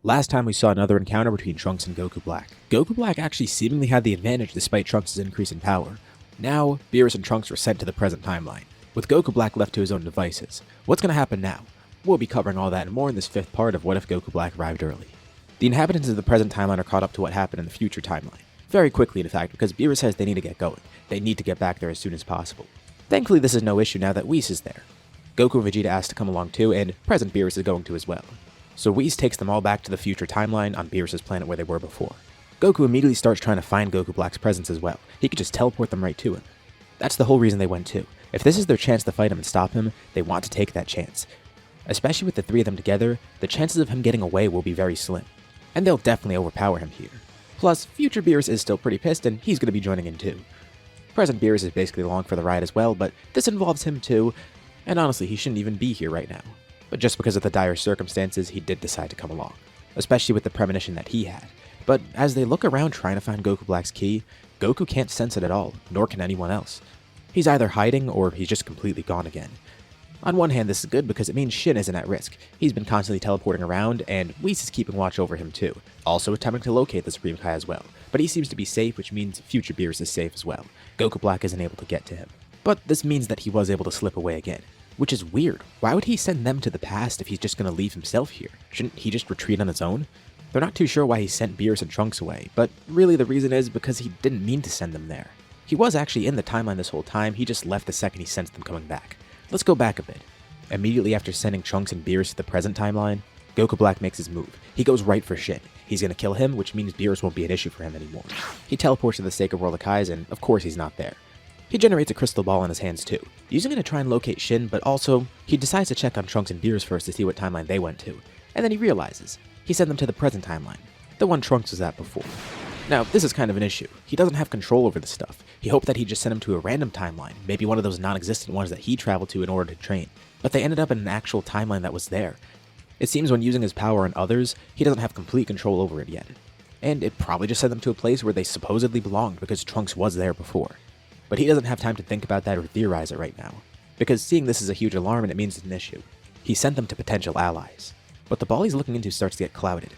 Last time we saw another encounter between Trunks and Goku Black. Goku Black actually seemingly had the advantage despite Trunks' increase in power. Now, Beerus and Trunks were sent to the present timeline, with Goku Black left to his own devices. What's going to happen now? We'll be covering all that and more in this fifth part of What If Goku Black Arrived Early. The inhabitants of the present timeline are caught up to what happened in the future timeline. Very quickly, in fact, because Beerus says they need to get going. They need to get back there as soon as possible. Thankfully, this is no issue now that Whis is there. Goku and Vegeta asked to come along too, and present Beerus is going to as well. So Whis takes them all back to the future timeline on Beerus' planet where they were before. Goku immediately starts trying to find Goku Black's presence as well. He could just teleport them right to him. That's the whole reason they went too. If this is their chance to fight him and stop him, they want to take that chance. Especially with the three of them together, the chances of him getting away will be very slim. And they'll definitely overpower him here. Plus, future Beerus is still pretty pissed and he's going to be joining in too. Present Beerus is basically along for the ride as well, but this involves him too, and honestly he shouldn't even be here right now. But just because of the dire circumstances, he did decide to come along, especially with the premonition that he had. But as they look around trying to find Goku Black's key, Goku can't sense it at all, nor can anyone else. He's either hiding or he's just completely gone again. On one hand, this is good because it means Shin isn't at risk. He's been constantly teleporting around, and Whis is keeping watch over him too, also attempting to locate the Supreme Kai as well. But he seems to be safe, which means future Beerus is safe as well. Goku Black isn't able to get to him. But this means that he was able to slip away again. Which is weird. Why would he send them to the past if he's just going to leave himself here? Shouldn't he just retreat on his own? They're not too sure why he sent Beerus and Trunks away, but really the reason is because he didn't mean to send them there. He was actually in the timeline this whole time, he just left the second he sensed them coming back. Let's go back a bit. Immediately after sending Trunks and Beerus to the present timeline, Goku Black makes his move. He goes right for Shin. He's going to kill him, which means Beerus won't be an issue for him anymore. He teleports to the sacred world of Kais, and of course he's not there. He generates a crystal ball in his hands too, using it to try and locate Shin, but also, he decides to check on Trunks and Beerus first to see what timeline they went to, and then he realizes, he sent them to the present timeline, the one Trunks was at before. Now, this is kind of an issue. He doesn't have control over this stuff. He hoped that he'd just send him to a random timeline, maybe one of those non-existent ones that he traveled to in order to train, but they ended up in an actual timeline that was there. It seems when using his power on others, he doesn't have complete control over it yet. And it probably just sent them to a place where they supposedly belonged because Trunks was there before. But he doesn't have time to think about that or theorize it right now, because seeing this is a huge alarm and it means it's an issue. He sent them to potential allies. But the ball he's looking into starts to get clouded.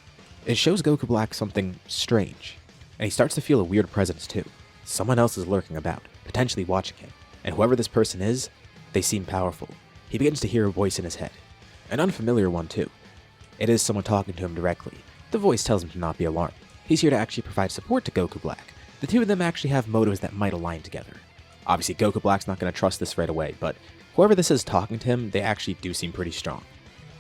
It shows Goku Black something strange, and he starts to feel a weird presence too. Someone else is lurking about, potentially watching him, and whoever this person is, they seem powerful. He begins to hear a voice in his head, an unfamiliar one too. It is someone talking to him directly. The voice tells him to not be alarmed. He's here to actually provide support to Goku Black. The two of them actually have motives that might align together. Obviously, Goku Black's not going to trust this right away, but whoever this is talking to him, they actually do seem pretty strong.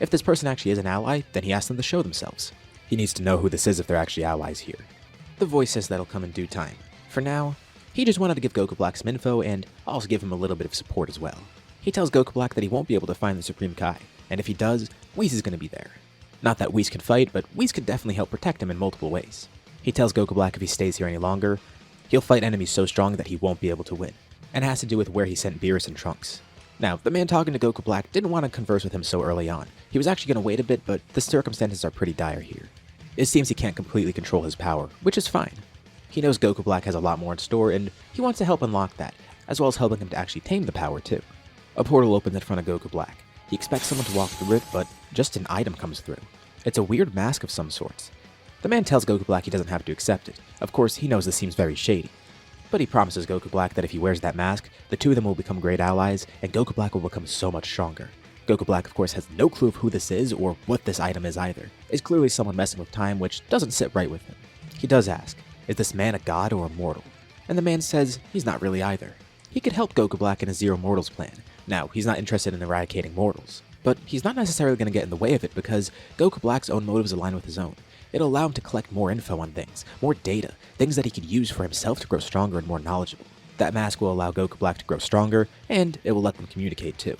If this person actually is an ally, then he asks them to show themselves. He needs to know who this is if they're actually allies here. The voice says that'll come in due time. For now, he just wanted to give Goku Black some info and also give him a little bit of support as well. He tells Goku Black that he won't be able to find the Supreme Kai, and if he does, Whis is going to be there. Not that Whis can fight, but Whis could definitely help protect him in multiple ways. He tells Goku Black if he stays here any longer, he'll fight enemies so strong that he won't be able to win, and it has to do with where he sent Beerus and Trunks. Now, the man talking to Goku Black didn't want to converse with him so early on. He was actually going to wait a bit, but the circumstances are pretty dire here. It seems he can't completely control his power, which is fine. He knows Goku Black has a lot more in store, and he wants to help unlock that, as well as helping him to actually tame the power too. A portal opens in front of Goku Black. He expects someone to walk through it, but just an item comes through. It's a weird mask of some sorts. The man tells Goku Black he doesn't have to accept it. Of course, he knows this seems very shady. But he promises Goku Black that if he wears that mask, the two of them will become great allies, and Goku Black will become so much stronger. Goku Black, of course, has no clue of who this is or what this item is either. It's clearly someone messing with time, which doesn't sit right with him. He does ask, is this man a god or a mortal? And the man says he's not really either. He could help Goku Black in his Zero Mortals plan. Now, he's not interested in eradicating mortals, but he's not necessarily going to get in the way of it because Goku Black's own motives align with his own. It'll allow him to collect more info on things, more data, things that he could use for himself to grow stronger and more knowledgeable. That mask will allow Goku Black to grow stronger, and it will let them communicate too.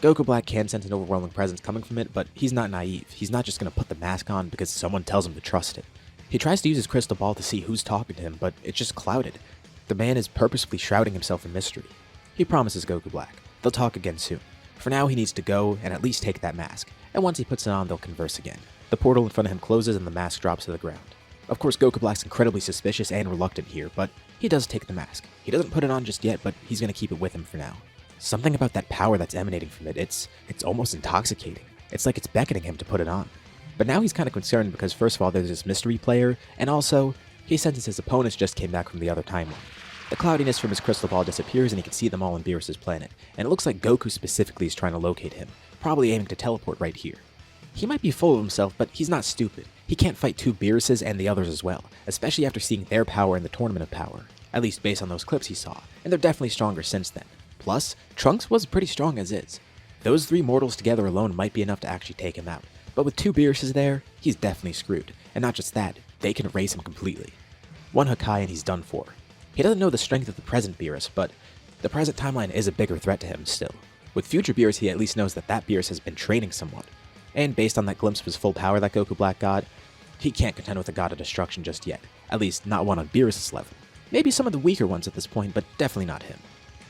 Goku Black can sense an overwhelming presence coming from it, but he's not naive. He's not just going to put the mask on because someone tells him to trust it. He tries to use his crystal ball to see who's talking to him, but it's just clouded. The man is purposefully shrouding himself in mystery. He promises Goku Black they'll talk again soon. For now, he needs to go and at least take that mask, and once he puts it on, they'll converse again. The portal in front of him closes and the mask drops to the ground. Of course, Goku Black's incredibly suspicious and reluctant here, but he does take the mask. He doesn't put it on just yet, but he's going to keep it with him for now. Something about that power that's emanating from it, it's almost intoxicating. It's like it's beckoning him to put it on. But now he's kind of concerned because first of all there's this mystery player, and also he senses his opponents just came back from the other timeline. The cloudiness from his crystal ball disappears and he can see them all on Beerus's planet, and it looks like Goku specifically is trying to locate him, probably aiming to teleport right here. He might be full of himself, but he's not stupid. He can't fight two Beeruses and the others as well, especially after seeing their power in the Tournament of Power, at least based on those clips he saw, and they're definitely stronger since then. Plus, Trunks was pretty strong as is. Those three mortals together alone might be enough to actually take him out, but with two Beeruses there, he's definitely screwed, and not just that, they can erase him completely. One Hakai and he's done for. He doesn't know the strength of the present Beerus, but the present timeline is a bigger threat to him still. With future Beerus, he at least knows that that Beerus has been training somewhat, and based on that glimpse of his full power that Goku Black got, he can't contend with a God of Destruction just yet, at least not one on Beerus' level. Maybe some of the weaker ones at this point, but definitely not him.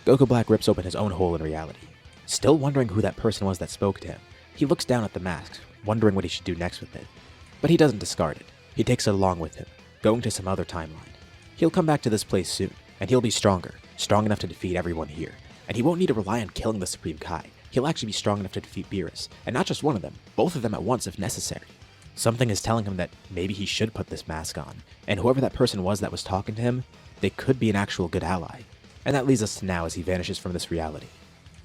Goku Black rips open his own hole in reality. Still wondering who that person was that spoke to him, he looks down at the mask, wondering what he should do next with it. But he doesn't discard it. He takes it along with him, going to some other timeline. He'll come back to this place soon, and he'll be stronger, strong enough to defeat everyone here. And he won't need to rely on killing the Supreme Kai. He'll actually be strong enough to defeat Beerus, and not just one of them, both of them at once if necessary. Something is telling him that maybe he should put this mask on, and whoever that person was that was talking to him, they could be an actual good ally. And that leads us to now as he vanishes from this reality.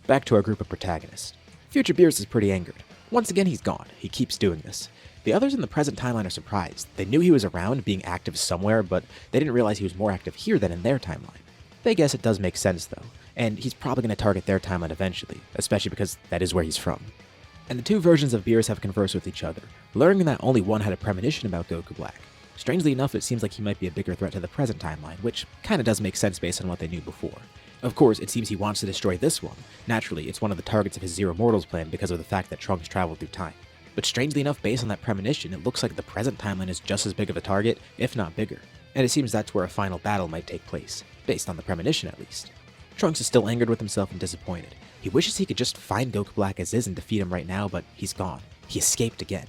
Back to our group of protagonists. Future Beerus is pretty angered. Once again he's gone, he keeps doing this. The others in the present timeline are surprised. They knew he was around, being active somewhere, but they didn't realize he was more active here than in their timeline. They guess it does make sense though, and he's probably going to target their timeline eventually, especially because that is where he's from. And the two versions of Beerus have conversed with each other, learning that only one had a premonition about Goku Black. Strangely enough, it seems like he might be a bigger threat to the present timeline, which kinda does make sense based on what they knew before. Of course, it seems he wants to destroy this one. Naturally, it's one of the targets of his Zero Mortals plan because of the fact that Trunks traveled through time. But strangely enough, based on that premonition, it looks like the present timeline is just as big of a target, if not bigger. And it seems that's where a final battle might take place, based on the premonition at least. Trunks is still angered with himself and disappointed. He wishes he could just find Goku Black as is and defeat him right now, but he's gone. He escaped again.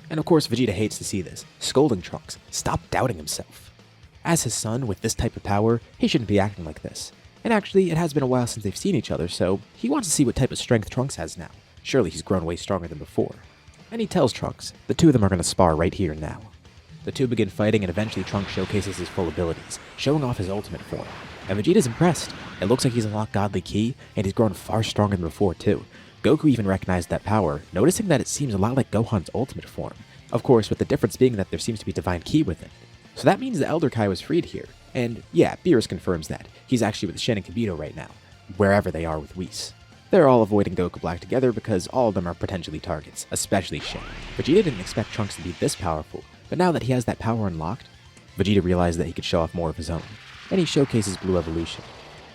And of course, Vegeta hates to see this, scolding Trunks, stop doubting himself. As his son, with this type of power, he shouldn't be acting like this. And actually, it has been a while since they've seen each other, so he wants to see what type of strength Trunks has now. Surely he's grown way stronger than before. And he tells Trunks, the two of them are going to spar right here and now. The two begin fighting and eventually Trunks showcases his full abilities, showing off his ultimate form. And Vegeta's impressed. It looks like he's unlocked Godly Ki, and he's grown far stronger than before too. Goku even recognized that power, noticing that it seems a lot like Gohan's ultimate form. Of course, with the difference being that there seems to be Divine Ki with it. So that means the Elder Kai was freed here. And yeah, Beerus confirms that. He's actually with Shin and Kibito right now, wherever they are with Whis. They're all avoiding Goku Black together because all of them are potentially targets, especially Shin. Vegeta didn't expect Trunks to be this powerful, but now that he has that power unlocked, Vegeta realized that he could show off more of his own, and he showcases Blue Evolution.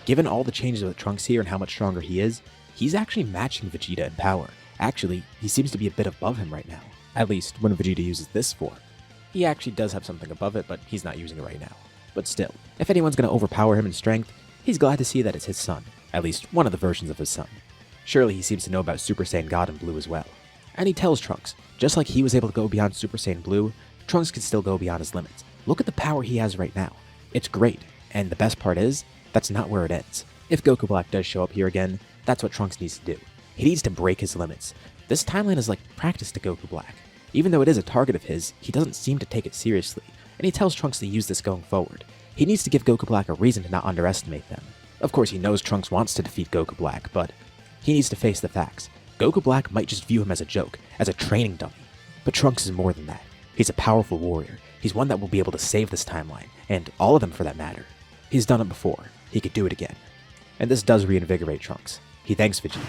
Given all the changes with Trunks here and how much stronger he is, he's actually matching Vegeta in power. Actually, he seems to be a bit above him right now, at least when Vegeta uses this form. He actually does have something above it, but he's not using it right now. But still, if anyone's going to overpower him in strength, he's glad to see that it's his son, at least one of the versions of his son. Surely he seems to know about Super Saiyan God and Blue as well. And he tells Trunks, just like he was able to go beyond Super Saiyan Blue, Trunks can still go beyond his limits. Look at the power he has right now. It's great, and the best part is, that's not where it ends. If Goku Black does show up here again, that's what Trunks needs to do. He needs to break his limits. This timeline is like practice to Goku Black. Even though it is a target of his, he doesn't seem to take it seriously, and he tells Trunks to use this going forward. He needs to give Goku Black a reason to not underestimate them. Of course, he knows Trunks wants to defeat Goku Black, but he needs to face the facts. Goku Black might just view him as a joke, as a training dummy. But Trunks is more than that. He's a powerful warrior. He's one that will be able to save this timeline, and all of them for that matter. He's done it before. He could do it again. And this does reinvigorate Trunks. He thanks Vegeta,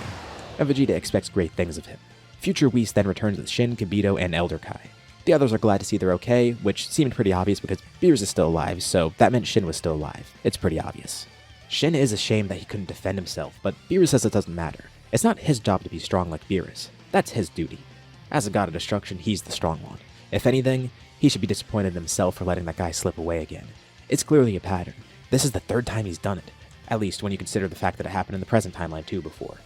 and Vegeta expects great things of him. Future Whis then returns with Shin, Kibito, and Elder Kai. The others are glad to see they're okay, which seemed pretty obvious because Beerus is still alive, so that meant Shin was still alive. It's pretty obvious. Shin is ashamed that he couldn't defend himself, but Beerus says it doesn't matter. It's not his job to be strong like Beerus. That's his duty. As a god of destruction, he's the strong one. If anything, he should be disappointed in himself for letting that guy slip away again. It's clearly a pattern. This is the third time he's done it. At least when you consider the fact that it happened in the present timeline too before.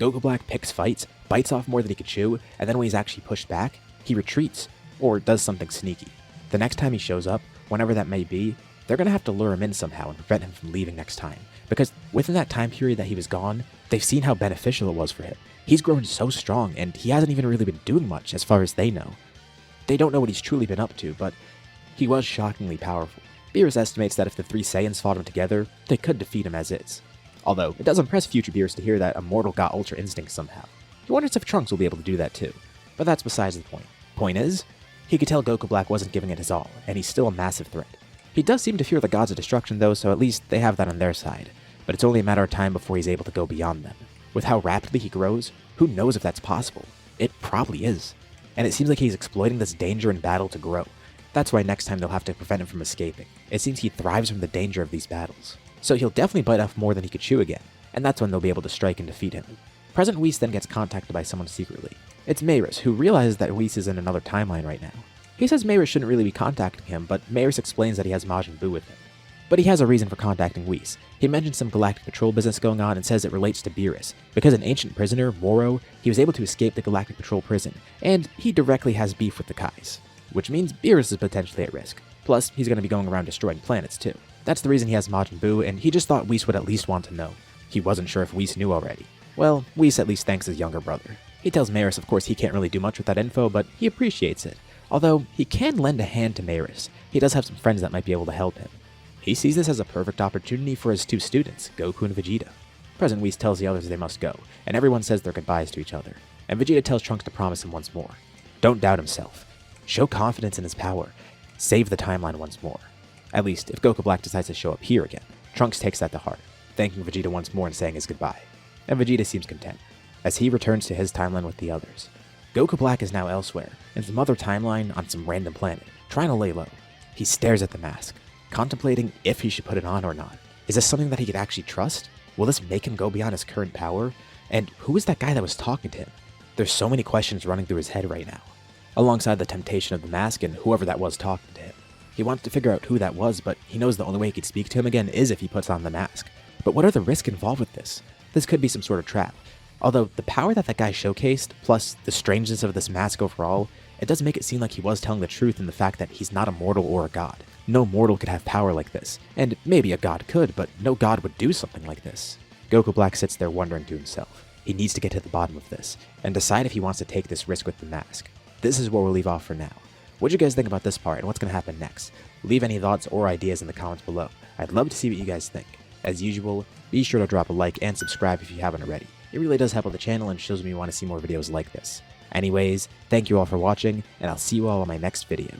Goku Black picks fights, bites off more than he could chew, and then when he's actually pushed back, he retreats, or does something sneaky. The next time he shows up, whenever that may be, they're going to have to lure him in somehow and prevent him from leaving next time. Because within that time period that he was gone, they've seen how beneficial it was for him. He's grown so strong, and he hasn't even really been doing much as far as they know. They don't know what he's truly been up to, but he was shockingly powerful. Beerus estimates that if the three Saiyans fought him together, they could defeat him as is. Although, it does impress future Beerus to hear that a mortal got Ultra Instinct somehow. He wonders if Trunks will be able to do that too, but that's besides the point. Point is, he could tell Goku Black wasn't giving it his all, and he's still a massive threat. He does seem to fear the gods of destruction though, so at least they have that on their side, but it's only a matter of time before he's able to go beyond them. With how rapidly he grows, who knows if that's possible? It probably is. And it seems like he's exploiting this danger in battle to grow. That's why next time they'll have to prevent him from escaping. It seems he thrives from the danger of these battles. So he'll definitely bite off more than he could chew again, and that's when they'll be able to strike and defeat him. President Whis then gets contacted by someone secretly. It's Mayris, who realizes that Whis is in another timeline right now. He says Mayris shouldn't really be contacting him, but Mayris explains that he has Majin Buu with him. But he has a reason for contacting Whis. He mentions some galactic patrol business going on and says it relates to Beerus. Because an ancient prisoner, Moro, he was able to escape the galactic patrol prison, and he directly has beef with the Kais. Which means Beerus is potentially at risk. Plus, he's going to be going around destroying planets too. That's the reason he has Majin Buu, and he just thought Whis would at least want to know. He wasn't sure if Whis knew already. Well, Whis at least thanks his younger brother. He tells Mayris of course he can't really do much with that info, but he appreciates it. Although, he can lend a hand to Mayris. He does have some friends that might be able to help him. He sees this as a perfect opportunity for his two students, Goku and Vegeta. President Whis tells the others they must go, and everyone says their goodbyes to each other. And Vegeta tells Trunks to promise him once more. Don't doubt himself. Show confidence in his power. Save the timeline once more. At least, if Goku Black decides to show up here again, Trunks takes that to heart, thanking Vegeta once more and saying his goodbye. And Vegeta seems content, as he returns to his timeline with the others. Goku Black is now elsewhere, in some other timeline on some random planet, trying to lay low. He stares at the mask, contemplating if he should put it on or not. Is this something that he could actually trust? Will this make him go beyond his current power? And who is that guy that was talking to him? There's so many questions running through his head right now, alongside the temptation of the mask and whoever that was talking to him. He wants to figure out who that was, but he knows the only way he could speak to him again is if he puts on the mask. But what are the risks involved with this? This could be some sort of trap. Although, the power that guy showcased, plus the strangeness of this mask overall, it does make it seem like he was telling the truth in the fact that he's not a mortal or a god. No mortal could have power like this, and maybe a god could, but no god would do something like this. Goku Black sits there wondering to himself. He needs to get to the bottom of this, and decide if he wants to take this risk with the mask. This is where we'll leave off for now. What do you guys think about this part, and what's going to happen next? Leave any thoughts or ideas in the comments below. I'd love to see what you guys think. As usual, be sure to drop a like and subscribe if you haven't already. It really does help out the channel and shows me you want to see more videos like this. Anyways, thank you all for watching, and I'll see you all in my next video.